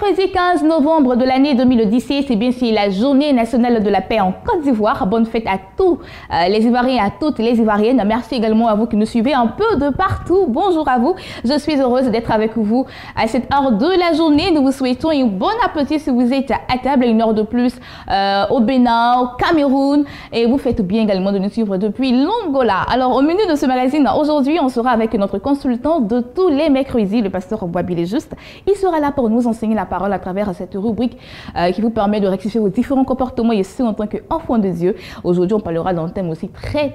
Mercredi 15 novembre de l'année 2017, c'est bien sûr la journée nationale de la paix en Côte d'Ivoire. Bonne fête à tous les Ivoiriens, à toutes les Ivoiriennes. Merci également à vous qui nous suivez un peu de partout. Bonjour à vous. Je suis heureuse d'être avec vous à cette heure de la journée. Nous vous souhaitons un bon appétit si vous êtes à table, une heure de plus au Bénin, au Cameroun. Et vous faites bien également de nous suivre depuis l'Angola. Alors, au menu de ce magazine, aujourd'hui, on sera avec notre consultant de tous les mercredis, le pasteur Boabile Juste. Il sera là pour nous enseigner la parole à travers cette rubrique qui vous permet de rectifier vos différents comportements et ce en tant qu'enfant de Dieu. Aujourd'hui, on parlera d'un thème aussi très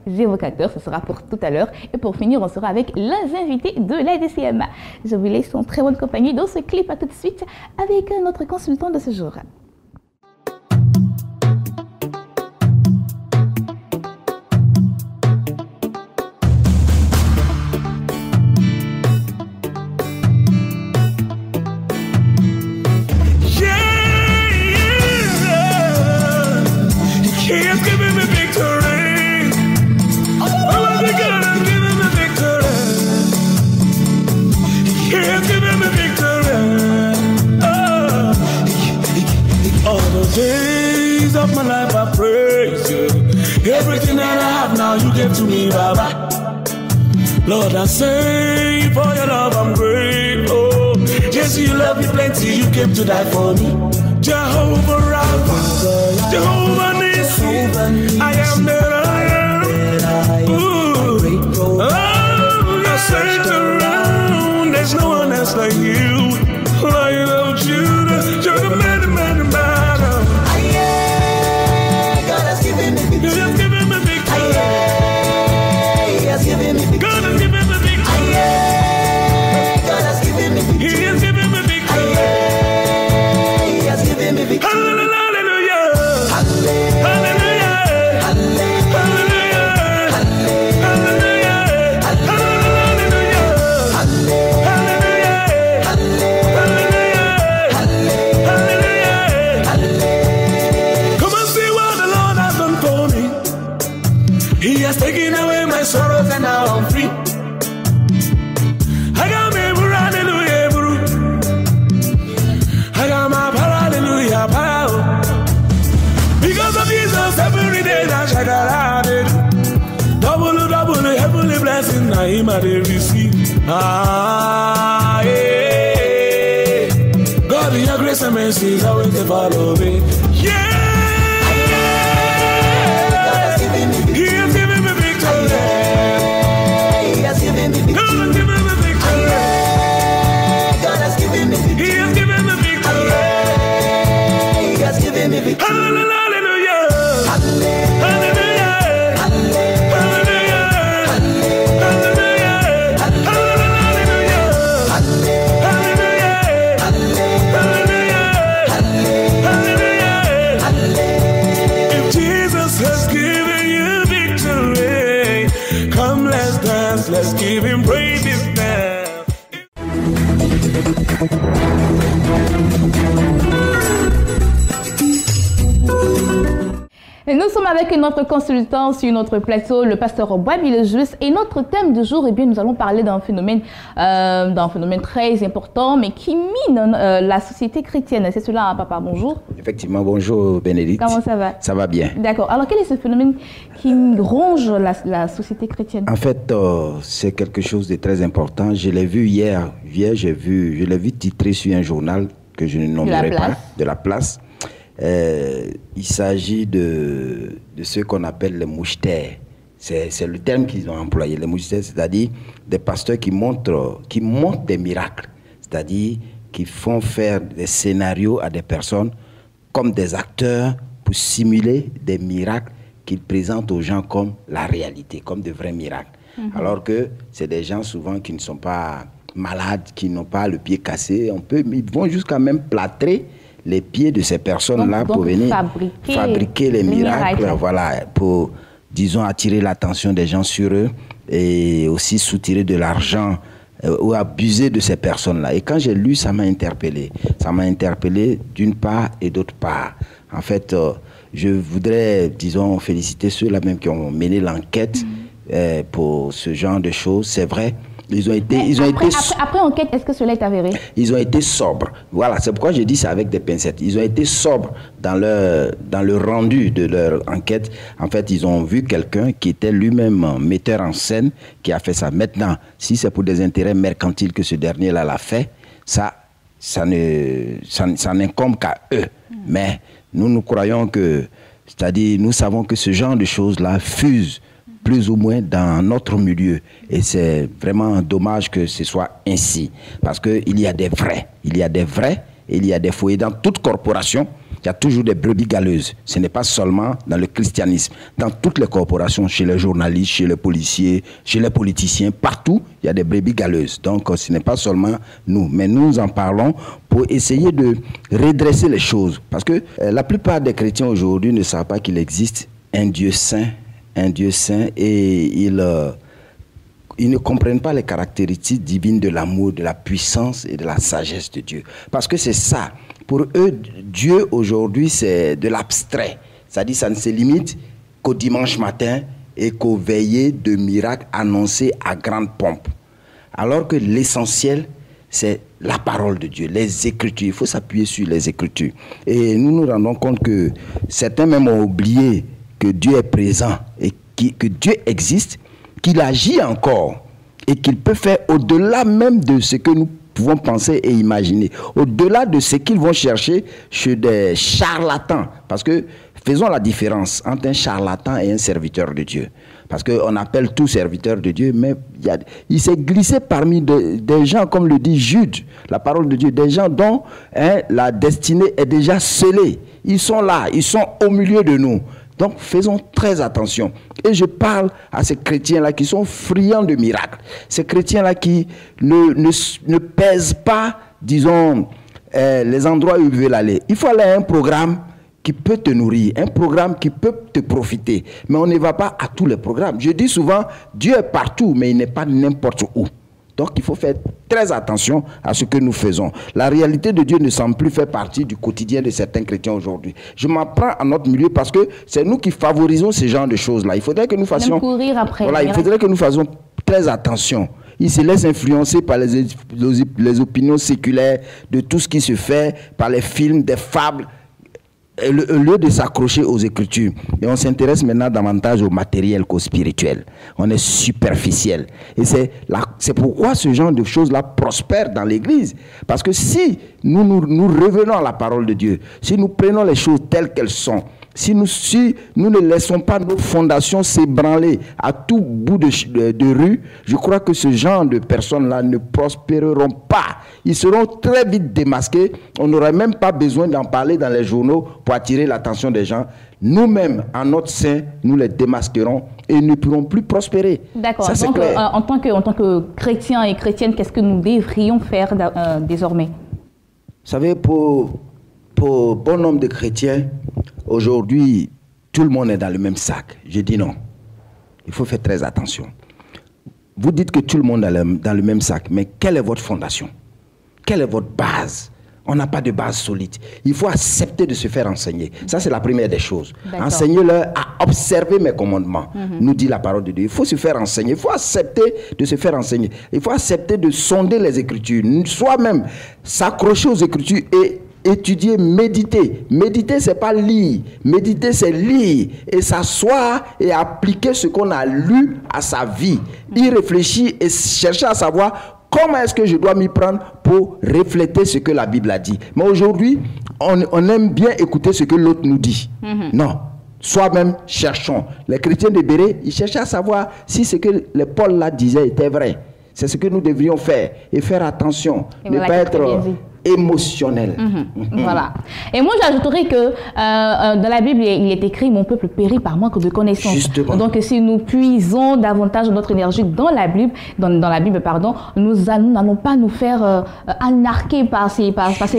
évocateur. Ce sera pour tout à l'heure. Et pour finir, on sera avec les invités de la DCM. Je vous laisse en très bonne compagnie dans ce clip. À tout de suite avec notre consultant de ce jour. Days of my life I praise you. Everything that I have now you gave to me, Baba. Lord, I say for your love I'm grateful. Yes, you love me plenty, you came to die for me. Jehovah Rapha, Jehovah Nissi, I am that I am. Ooh. Oh, you're sent around, there's no one else like you. Lion of Judah, you're the man. He has taken away my sorrows and now I'm free. I got me hallelujah, bro. I got my hallelujah, power. Because of Jesus, every day I shall have it. Double, heavenly blessing, I am at every sea. Ah, yeah. God, your grace and mercy is always to follow me. Yeah. Let's give him praises now. Et nous sommes avec notre consultant sur notre plateau, le pasteur Boabile Juste. Et notre thème du jour, eh bien, nous allons parler d'un phénomène très important, mais qui mine la société chrétienne. C'est cela, hein, papa? Bonjour. Effectivement, bonjour Bénédicte. Comment ça va? Ça va bien. D'accord. Alors, quel est ce phénomène qui ronge la société chrétienne? En fait, c'est quelque chose de très important. Je l'ai vu hier. Je l'ai vu titré sur un journal que je ne nommerai pas, de la place. Il s'agit de ce qu'on appelle les moucheterds. C'est le terme qu'ils ont employé, les moucheterds, c'est-à-dire des pasteurs qui montent des miracles, c'est-à-dire qui font faire des scénarios à des personnes comme des acteurs pour simuler des miracles qu'ils présentent aux gens comme la réalité, comme de vrais miracles. Alors que c'est des gens souvent qui ne sont pas malades, qui n'ont pas le pied cassé. Ils vont jusqu'à même plâtrer les pieds de ces personnes-là pour venir fabriquer les miracles, voilà, pour, disons, attirer l'attention des gens sur eux et aussi soutirer de l'argent ou abuser de ces personnes-là. Et quand j'ai lu, ça m'a interpellé. Ça m'a interpellé d'une part et d'autre part. En fait, je voudrais, disons, féliciter ceux-là même qui ont mené l'enquête pour ce genre de choses. C'est vrai, Après enquête, est-ce que cela est avéré? Ils ont été sobres. Voilà, c'est pourquoi je dis ça avec des pincettes. Ils ont été sobres dans le rendu de leur enquête. En fait, ils ont vu quelqu'un qui était lui-même metteur en scène, qui a fait ça. Maintenant, si c'est pour des intérêts mercantiles que ce dernier-là l'a fait, ça n'incombe qu'à eux. Mais nous croyons que, c'est-à-dire, nous savons que ce genre de choses-là fuse plus ou moins dans notre milieu. Et c'est vraiment dommage que ce soit ainsi. Parce qu'il y a des vrais. Il y a des vrais et il y a des faux. Et dans toute corporation, il y a toujours des brebis galeuses. Ce n'est pas seulement dans le christianisme. Dans toutes les corporations, chez les journalistes, chez les policiers, chez les politiciens, partout, il y a des brebis galeuses. Donc, ce n'est pas seulement nous. Mais nous en parlons pour essayer de redresser les choses. Parce que la plupart des chrétiens aujourd'hui ne savent pas qu'il existe un Dieu saint, et ils ne comprennent pas les caractéristiques divines de l'amour, de la puissance et de la sagesse de Dieu. Parce que c'est ça. Pour eux, Dieu aujourd'hui, c'est de l'abstrait. C'est-à-dire, ça ne se limite qu'au dimanche matin et qu'aux veillées de miracles annoncés à grande pompe. Alors que l'essentiel, c'est la parole de Dieu, les Écritures. Il faut s'appuyer sur les Écritures. Et nous nous rendons compte que certains même ont oublié que Dieu est présent et que Dieu existe, qu'il agit encore et qu'il peut faire au-delà même de ce que nous pouvons penser et imaginer, au-delà de ce qu'ils vont chercher chez des charlatans. Parce que faisons la différence entre un charlatan et un serviteur de Dieu. Parce qu'on appelle tout serviteur de Dieu, mais il s'est glissé parmi des gens, comme le dit Jude, la parole de Dieu, des gens dont la destinée est déjà scellée. Ils sont là, ils sont au milieu de nous. Donc, faisons très attention. Et je parle à ces chrétiens-là qui sont friands de miracles. Ces chrétiens-là qui ne pèsent pas, disons, les endroits où ils veulent aller. Il faut aller à un programme qui peut te nourrir, un programme qui peut te profiter. Mais on ne va pas à tous les programmes. Je dis souvent, Dieu est partout, mais il n'est pas n'importe où. Donc, il faut faire très attention à ce que nous faisons. La réalité de Dieu ne semble plus faire partie du quotidien de certains chrétiens aujourd'hui. Je m'en prends à notre milieu parce que c'est nous qui favorisons ce genre de choses-là. Il faudrait que nous fassions... Même courir après. Voilà, il faudrait que nous fassions très attention. Ils se laissent influencer par les opinions séculaires de tout ce qui se fait, par les films, des fables, au lieu de s'accrocher aux Écritures. Et on s'intéresse maintenant davantage au matériel qu'au spirituel. On est superficiel. Et c'est pourquoi ce genre de choses-là prospèrent dans l'Église. Parce que si nous revenons à la parole de Dieu, si nous prenons les choses telles qu'elles sont, si nous ne laissons pas nos fondations s'ébranler à tout bout de rue, je crois que ce genre de personnes-là ne prospéreront pas. Ils seront très vite démasqués. On n'aurait même pas besoin d'en parler dans les journaux pour attirer l'attention des gens. Nous-mêmes, en notre sein, nous les démasquerons et ne pourront plus prospérer. D'accord. Donc, en tant que chrétiens et chrétiennes, qu'est-ce que nous devrions faire désormais? Vous savez, pour bon nombre de chrétiens, aujourd'hui, tout le monde est dans le même sac. Je dis non. Il faut faire très attention. Vous dites que tout le monde est dans le même sac, mais quelle est votre fondation? Quelle est votre base? On n'a pas de base solide. Il faut accepter de se faire enseigner. Ça, c'est la première des choses. Enseignez-leur à observer mes commandements, nous dit la parole de Dieu. Il faut se faire enseigner. Il faut accepter de se faire enseigner. Il faut accepter de sonder les Écritures. Soi-même, s'accrocher aux Écritures et étudier, méditer. Méditer, c'est pas lire. Méditer, c'est lire et s'asseoir et appliquer ce qu'on a lu à sa vie. Y réfléchir et chercher à savoir comment est-ce que je dois m'y prendre pour refléter ce que la Bible a dit. Mais aujourd'hui, on aime bien écouter ce que l'autre nous dit. Non. Soi-même, cherchons. Les chrétiens de Béret, ils cherchaient à savoir si ce que les Paul là disaient était vrai. C'est ce que nous devrions faire. Et faire attention. Ne pas être émotionnel. Voilà. Et moi, j'ajouterais que dans la Bible, il est écrit « Mon peuple périt par manque de connaissance ». Justement. Donc, si nous puisons davantage notre énergie dans la Bible, nous n'allons pas nous faire anarquer par ces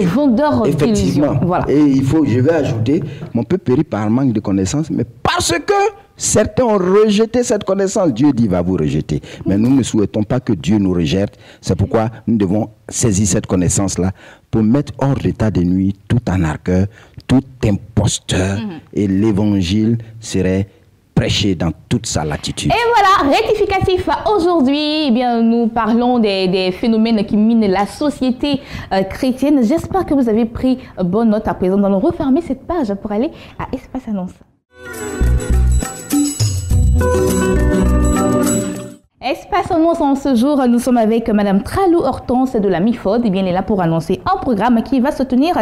vendeurs d'illusions. Voilà. Et je vais ajouter, mon peuple périt par manque de connaissance, mais parce que certains ont rejeté cette connaissance. Dieu dit, va vous rejeter. Mais nous ne souhaitons pas que Dieu nous rejette. C'est pourquoi nous devons saisir cette connaissance-là pour mettre hors d'état de nuit tout anarcheur, tout imposteur. Et l'évangile serait prêcher dans toute sa latitude. Et voilà, rectificatif. Aujourd'hui, eh bien, nous parlons des phénomènes qui minent la société chrétienne. J'espère que vous avez pris bonne note à présent. Nous allons refermer cette page pour aller à Espace Annonce. Espace Annonce, en ce jour, nous sommes avec Madame Tralou Hortense de la MIFOD. Eh bien, elle est là pour annoncer un programme qui va se tenir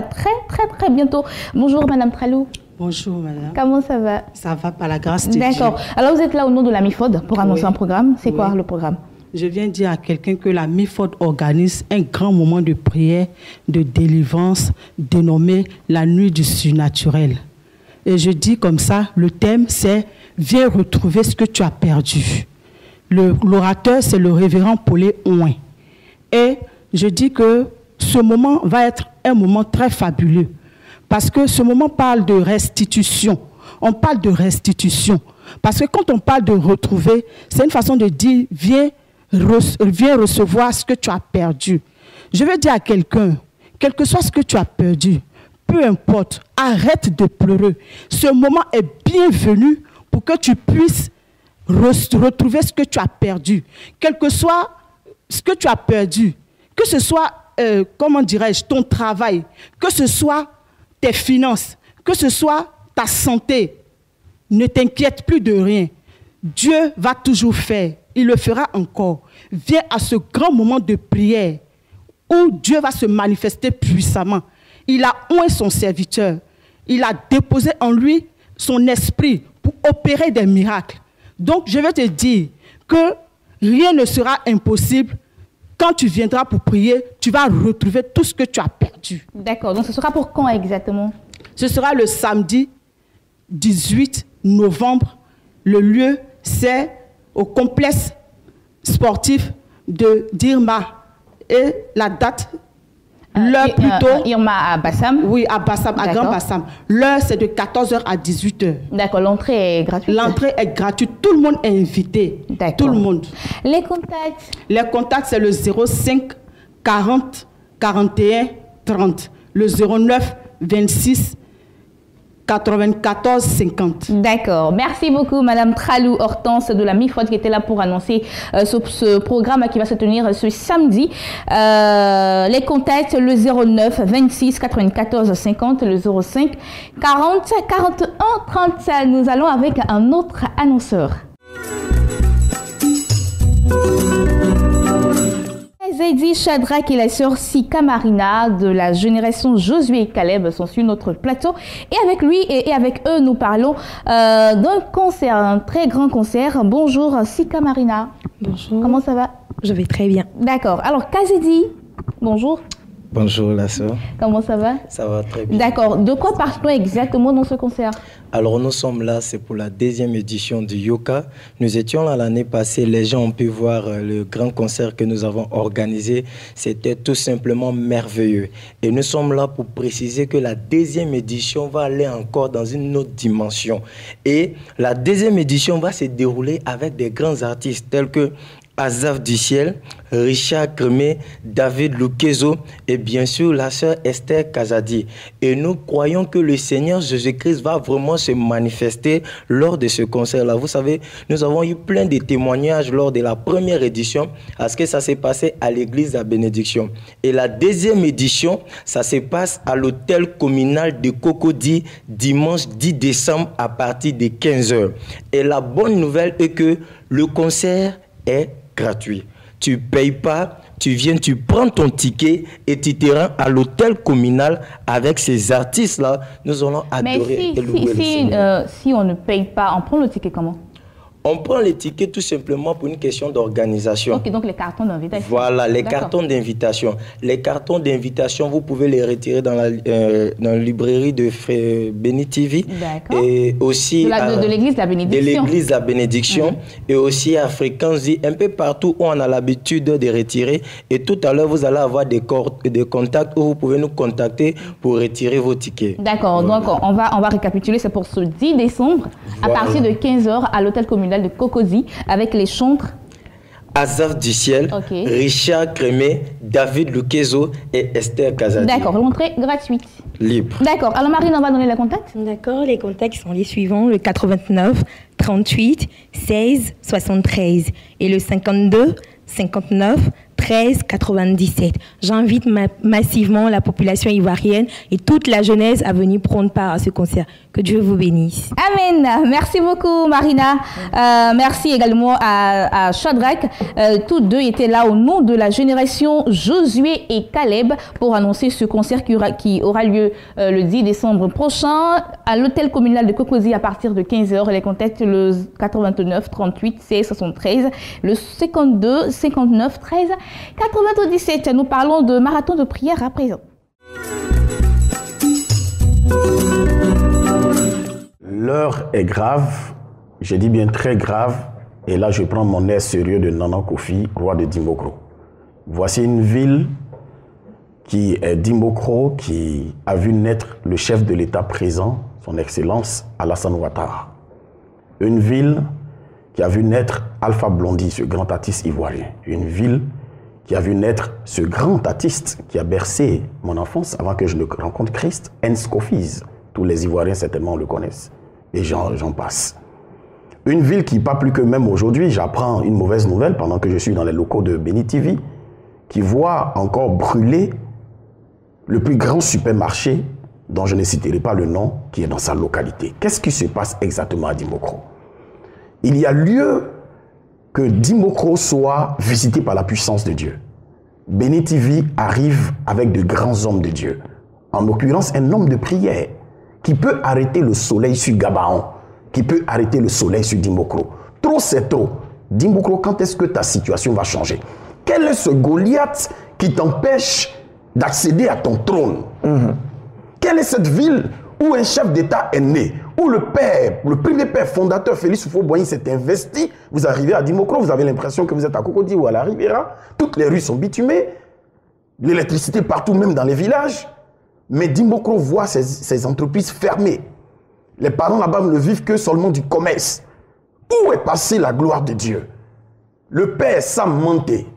très bientôt. Bonjour Madame Tralou. Bonjour madame. Comment ça va? Ça va par la grâce de Dieu. D'accord. Alors vous êtes là au nom de la MIFOD pour annoncer un programme. C'est quoi le programme? Je viens dire à quelqu'un que la MIFOD organise un grand moment de prière, de délivrance, dénommé la nuit du surnaturel. Et je dis comme ça, le thème c'est « Viens retrouver ce que tu as perdu ». L'orateur, c'est le révérend Paulé Ouin. Et je dis que ce moment va être un moment très fabuleux. Parce que ce moment parle de restitution. On parle de restitution. Parce que quand on parle de retrouver, c'est une façon de dire, viens recevoir ce que tu as perdu. Je veux dire à quelqu'un, quel que soit ce que tu as perdu, peu importe, arrête de pleurer. Ce moment est bienvenu pour que tu puisses retrouver ce que tu as perdu. Quel que soit ce que tu as perdu, que ce soit, comment dirais-je, ton travail, que ce soit tes finances, que ce soit ta santé, ne t'inquiète plus de rien. Dieu va toujours faire. Il le fera encore. Viens à ce grand moment de prière où Dieu va se manifester puissamment. Il a oint son serviteur. Il a déposé en lui son esprit pour opérer des miracles. Donc, je vais te dire que rien ne sera impossible. Quand tu viendras pour prier, tu vas retrouver tout ce que tu as perdu. D'accord. Donc, ce sera pour quand exactement? Ce sera le samedi 18 novembre. Le lieu, c'est au complexe sportif de Dirma. Et la date, l'heure plutôt... Irma à Bassam? Oui, à Bassam, à Grand Bassam. L'heure, c'est de 14h à 18h. D'accord, l'entrée est gratuite? L'entrée est gratuite. Tout le monde est invité. Tout le monde. Les contacts? Les contacts, c'est le 05 40 41 30. Le 09 26 94 50. D'accord. Merci beaucoup, Madame Tralou Hortense de la MIFOD qui était là pour annoncer ce programme qui va se tenir ce samedi. Les contacts, le 09 26 94 50, le 05 40 41 30. Nous allons avec un autre annonceur. Zaidi Shadrach et la sœur Sika Marina de la génération Josué et Caleb sont sur notre plateau. Et avec lui et avec eux, nous parlons d'un concert, un très grand concert. Bonjour Sika Marina. Bonjour. Comment ça va? Je vais très bien. D'accord. Alors Kazedi, bonjour. Bonjour la sœur. Comment ça va? Ça va très bien. D'accord. De quoi parle-t-on exactement dans ce concert? Alors nous sommes là, c'est pour la 2e édition du Yoka. Nous étions là l'année passée, les gens ont pu voir le grand concert que nous avons organisé. C'était tout simplement merveilleux. Et nous sommes là pour préciser que la 2e édition va aller encore dans une autre dimension. Et la 2e édition va se dérouler avec des grands artistes tels que Azaf du Ciel, Richard Cremé, David Lukezo et bien sûr la sœur Esther Kazadi. Et nous croyons que le Seigneur Jésus-Christ va vraiment se manifester lors de ce concert-là. Vous savez, nous avons eu plein de témoignages lors de la première édition parce que ça s'est passé à l'église de la Bénédiction. Et la 2e édition, ça se passe à l'hôtel communal de Cocody dimanche 10 décembre à partir de 15h. Et la bonne nouvelle est que le concert est gratuit. Tu ne payes pas, tu viens, tu prends ton ticket et tu te rends à l'hôtel communal avec ces artistes-là. Nous allons adorer et louer le Seigneur. Si on ne paye pas, on prend le ticket comment? On prend les tickets tout simplement pour une question d'organisation. Ok, donc les cartons d'invitation. Voilà, les cartons d'invitation. Les cartons d'invitation, vous pouvez les retirer dans la librairie de Béni TV. D'accord. Et aussi de l'église de la Bénédiction. De l'église de la Bénédiction. Et aussi à Fréquency, un peu partout où on a l'habitude de retirer. Et tout à l'heure, vous allez avoir des contacts où vous pouvez nous contacter pour retirer vos tickets. D'accord, voilà. Donc on va récapituler. C'est pour ce 10 décembre, à partir de 15h à l'hôtel communal de Cocody avec les chantres. Azaf du Ciel, Richard Crémé, David Luquezo et Esther Kazadi. D'accord, l'entrée gratuite. Libre. D'accord, alors Marine, on va donner les contacts. D'accord, les contacts sont les suivants, le 89 38 16 73 et le 52 59 13 97. J'invite massivement la population ivoirienne et toute la jeunesse à venir prendre part à ce concert. Que Dieu vous bénisse. Amen. Merci beaucoup, Marina. Merci également à Shadrach. Tous deux étaient là au nom de la génération Josué et Caleb pour annoncer ce concert qui aura lieu le 10 décembre prochain à l'hôtel communal de Cocody à partir de 15h. Les contacts le 89 38 16 73, le 52 59 13 97. Nous parlons de marathon de prière à présent. L'heure est grave, je dis bien très grave, et là je prends mon air sérieux de Nana Kofi, roi de Dimbokro. Voici une ville qui est Dimbokro, qui a vu naître le chef de l'État présent, son Excellence Alassane Ouattara. Une ville qui a vu naître Alpha Blondy, ce grand artiste ivoirien. Une ville qui a vu naître ce grand artiste qui a bercé mon enfance avant que je ne rencontre Christ, Hens Kofiz. Tous les Ivoiriens certainement le connaissent. Et j'en passe. Une ville qui, pas plus que même aujourd'hui, j'apprends une mauvaise nouvelle pendant que je suis dans les locaux de Beni TV, qui voit encore brûler le plus grand supermarché, dont je ne citerai pas le nom, qui est dans sa localité. Qu'est-ce qui se passe exactement à Dimbokro? Il y a lieu que Dimbokro soit visité par la puissance de Dieu. Beni TV arrive avec de grands hommes de Dieu. En l'occurrence, un homme de prière qui peut arrêter le soleil sur Gabaon, qui peut arrêter le soleil sur Dimbokro. Trop, c'est trop. Dimbokro, quand est-ce que ta situation va changer? Quel est ce Goliath qui t'empêche d'accéder à ton trône? Quelle est cette ville où un chef d'État est né, où le père, le premier père fondateur Félix Houphouët-Boigny s'est investi? Vous arrivez à Dimbokro, vous avez l'impression que vous êtes à Cocody ou à la Riviera. Toutes les rues sont bitumées, l'électricité partout, même dans les villages. Mais Dimbokro voit ses entreprises fermées. Les parents là-bas ne vivent que seulement du commerce. Où est passée la gloire de Dieu? Le père Sam Manté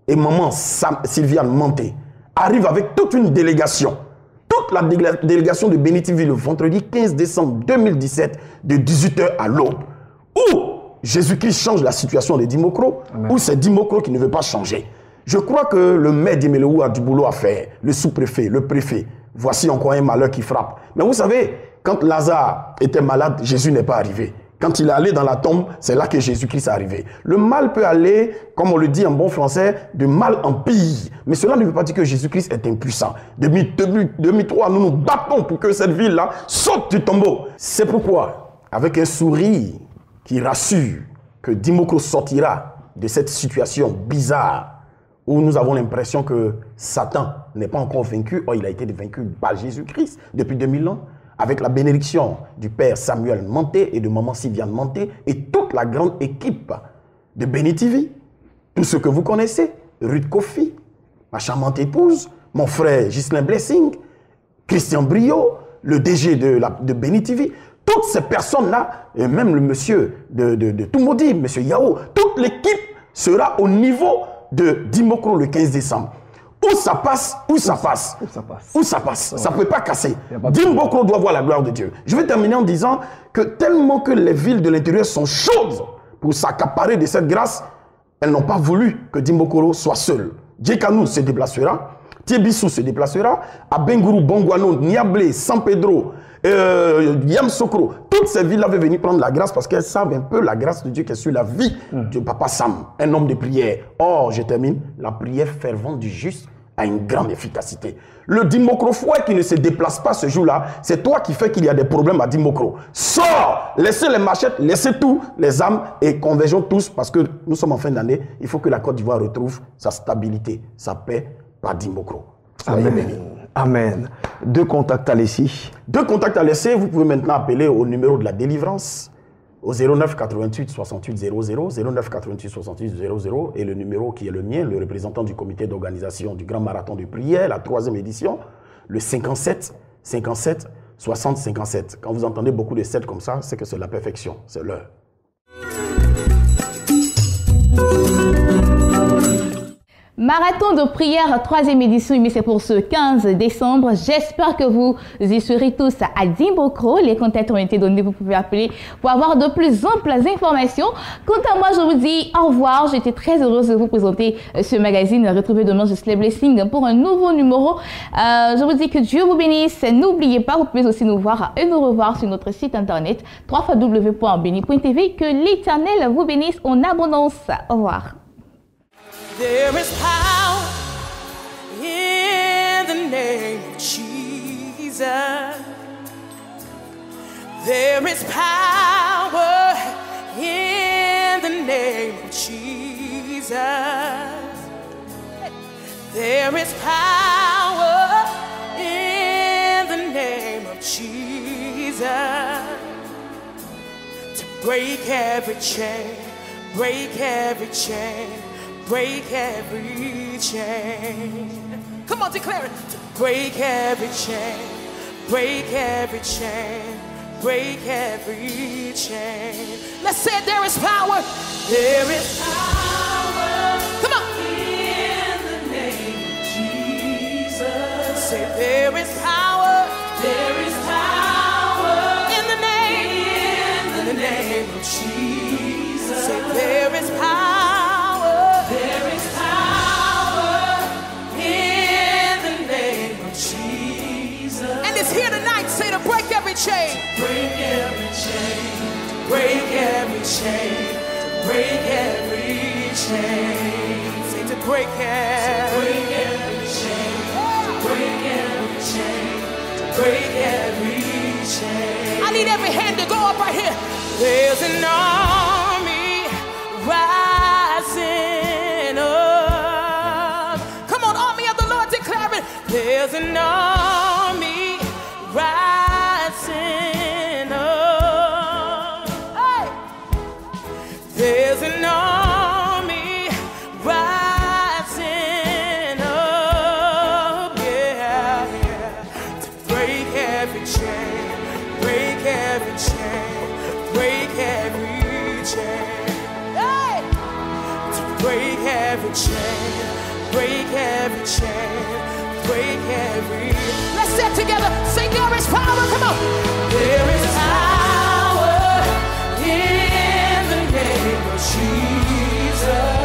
et maman Sylviane Manté arrivent avec toute une délégation. Toute la délégation de Beni TV le vendredi 15 décembre 2017 de 18h à l'aube. Où Jésus-Christ change la situation de Dimbokro, ou c'est Dimbokro qui ne veut pas changer. Je crois que le maire d'Imelou a du boulot à faire, le sous-préfet, le préfet. Voici encore un malheur qui frappe. Mais vous savez, quand Lazare était malade, Jésus n'est pas arrivé. Quand il est allé dans la tombe, c'est là que Jésus-Christ est arrivé. Le mal peut aller, comme on le dit en bon français, de mal en pire. Mais cela ne veut pas dire que Jésus-Christ est impuissant. Depuis 2003, nous nous battons pour que cette ville-là saute du tombeau. C'est pourquoi, avec un sourire qui rassure que Dimbokro sortira de cette situation bizarre, où nous avons l'impression que Satan n'est pas encore vaincu. Or, il a été vaincu par Jésus-Christ depuis 2000 ans, avec la bénédiction du père Samuel Manté et de maman Sylviane Manté et toute la grande équipe de Beni TV. Tout ce que vous connaissez, Ruth Kofi, ma charmante épouse, mon frère Ghislain Blessing, Christian Brio, le DG de Beni TV. Toutes ces personnes-là, et même le monsieur de Toumoudi, monsieur Yao, toute l'équipe sera au niveau de Dimbokro le 15 décembre. Où ça passe, où ça passe. Où ça passe. Ça ne peut pas casser. Dimbokro doit voir la gloire de Dieu. Je vais terminer en disant que tellement que les villes de l'intérieur sont chaudes pour s'accaparer de cette grâce, elles n'ont pas voulu que Dimbokro soit seul. Djekanou se déplacera, Tiebissou se déplacera, à Bengourou, Bongouano, Niablé, San Pedro, Yamsokro, toutes ces villes avaient venu prendre la grâce parce qu'elles savent un peu la grâce de Dieu qui est sur la vie de Papa Sam, un homme de prière. Or, je termine, la prière fervente du juste a une grande efficacité. Le Dimbokro fouet qui ne se déplace pas ce jour-là, c'est toi qui fais qu'il y a des problèmes à Dimbokro. Sors, laissez les machettes, laissez tout, les âmes et convergeons tous parce que nous sommes en fin d'année. Il faut que la Côte d'Ivoire retrouve sa stabilité, sa paix par Dimbokro. Amen. Amen. 2 contacts à laisser. 2 contacts à laisser. Vous pouvez maintenant appeler au numéro de la délivrance au 09 88 68 00, 09 88 68 00 et le numéro qui est le mien, le représentant du comité d'organisation du Grand Marathon de prière, la 3e édition, le 57 57 60 57. Quand vous entendez beaucoup de 7 comme ça, c'est que c'est la perfection, c'est l'heure. Marathon de prière, 3e édition, mais c'est pour ce 15 décembre. J'espère que vous y serez tous à Dimbokro. Les contacts ont été donnés, vous pouvez appeler pour avoir de plus amples informations. Quant à moi, je vous dis au revoir. J'étais très heureuse de vous présenter ce magazine. Retrouvez demain Just Les Blessings pour un nouveau numéro. Je vous dis que Dieu vous bénisse. N'oubliez pas, vous pouvez aussi nous voir et nous revoir sur notre site internet www.beni.tv. Que l'Éternel vous bénisse en abondance. Au revoir. There is power in the name of Jesus. There is power in the name of Jesus. There is power in the name of Jesus to break every chain, break every chain. Break every chain. Come on, declare it. To break every chain, break every chain, break every chain. Let's say it, there is power. There is power. Come on. In the name of Jesus. Say there is power. There is power. In the name of Jesus. Say there is power. There is power in the name of Jesus. And it's here tonight, say to break every chain. Break every chain. Break every chain. Break every chain. Say to break every chain. Break every chain. Break every chain. I need every hand to go up right here. There's an army rising. There's an army rising up. Hey! There's an army rising up. Yeah, yeah. To break every chain, break every chain, break every chain. Hey! To break every chain, break every chain. Break every. Let's say it together. Say there is power. Come on. There is power in the name of Jesus.